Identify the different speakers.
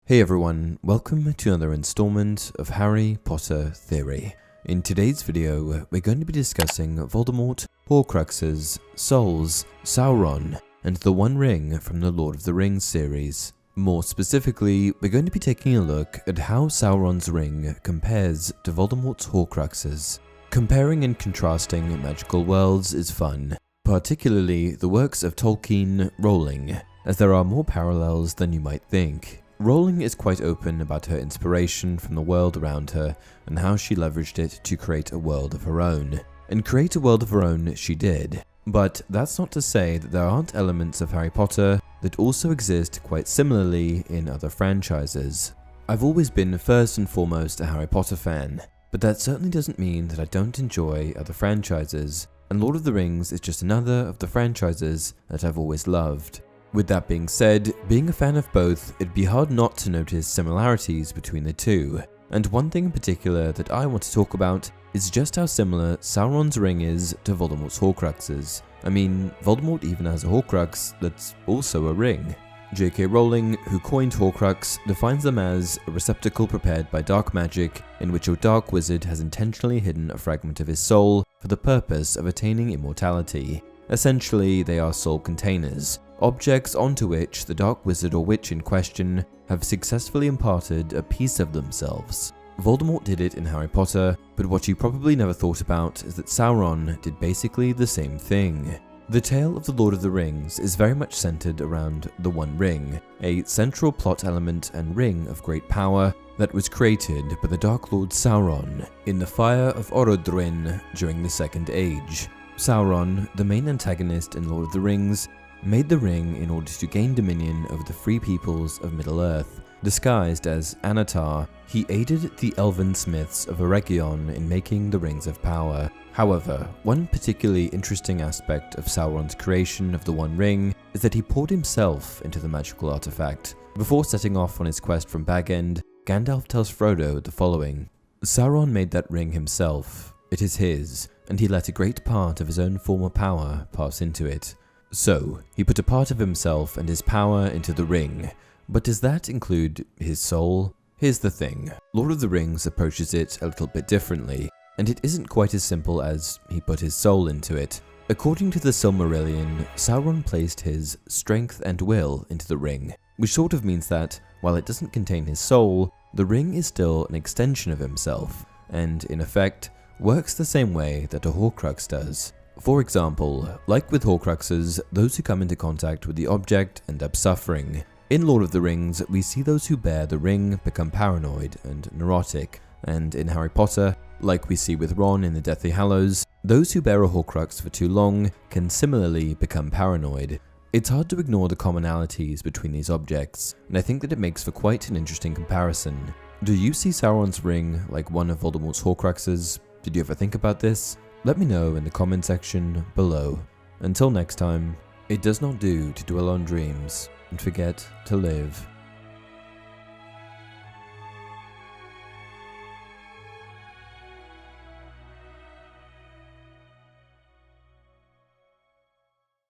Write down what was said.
Speaker 1: Hey everyone, welcome to another installment of Harry Potter Theory. In today's video, we're going to be discussing Voldemort, Horcruxes, Souls, Sauron, and the One Ring from the Lord of the Rings series. More specifically, we're going to be taking a look at how Sauron's ring compares to Voldemort's Horcruxes. Comparing and contrasting magical worlds is fun, particularly the works of Tolkien, Rowling, as there are more parallels than you might think. Rowling is quite open about her inspiration from the world around her and how she leveraged it to create a world of her own. And create a world of her own she did. But that's not to say that there aren't elements of Harry Potter that also exist quite similarly in other franchises. I've always been first and foremost a Harry Potter fan, but that certainly doesn't mean that I don't enjoy other franchises, and Lord of the Rings is just another of the franchises that I've always loved. With that being said, being a fan of both, it'd be hard not to notice similarities between the two. And one thing in particular that I want to talk about is just how similar Sauron's ring is to Voldemort's Horcruxes. I mean, Voldemort even has a Horcrux that's also a ring. J.K. Rowling, who coined Horcrux, defines them as a receptacle prepared by dark magic in which a dark wizard has intentionally hidden a fragment of his soul for the purpose of attaining immortality. Essentially, they are soul containers, objects onto which the dark wizard or witch in question have successfully imparted a piece of themselves. Voldemort did it in Harry Potter, but what you probably never thought about is that Sauron did basically the same thing. The tale of the Lord of the Rings is very much centered around the One Ring, a central plot element and ring of great power that was created by the Dark Lord Sauron in the Fire of Orodruin during the Second Age. Sauron, the main antagonist in Lord of the Rings, made the ring in order to gain dominion over the free peoples of Middle-earth. Disguised as Anatar, he aided the elven smiths of Eregion in making the Rings of Power. However, one particularly interesting aspect of Sauron's creation of the One Ring is that he poured himself into the magical artifact. Before setting off on his quest from Bag End, Gandalf tells Frodo the following: "Sauron made that ring himself. It is his, and he let a great part of his own former power pass into it. So, he put a part of himself and his power into the ring. But does that include his soul? Here's the thing. Lord of the Rings approaches it a little bit differently, and it isn't quite as simple as he put his soul into it. According to the Silmarillion, Sauron placed his strength and will into the ring, which sort of means that, while it doesn't contain his soul, the ring is still an extension of himself, and, in effect, works the same way that a Horcrux does. For example, like with Horcruxes, those who come into contact with the object end up suffering. In Lord of the Rings, we see those who bear the ring become paranoid and neurotic, and in Harry Potter, like we see with Ron in the Deathly Hallows, those who bear a Horcrux for too long can similarly become paranoid. It's hard to ignore the commonalities between these objects, and I think that it makes for quite an interesting comparison. Do you see Sauron's ring like one of Voldemort's Horcruxes? Did you ever think about this? Let me know in the comment section below. Until next time, it does not do to dwell on dreams and forget to live.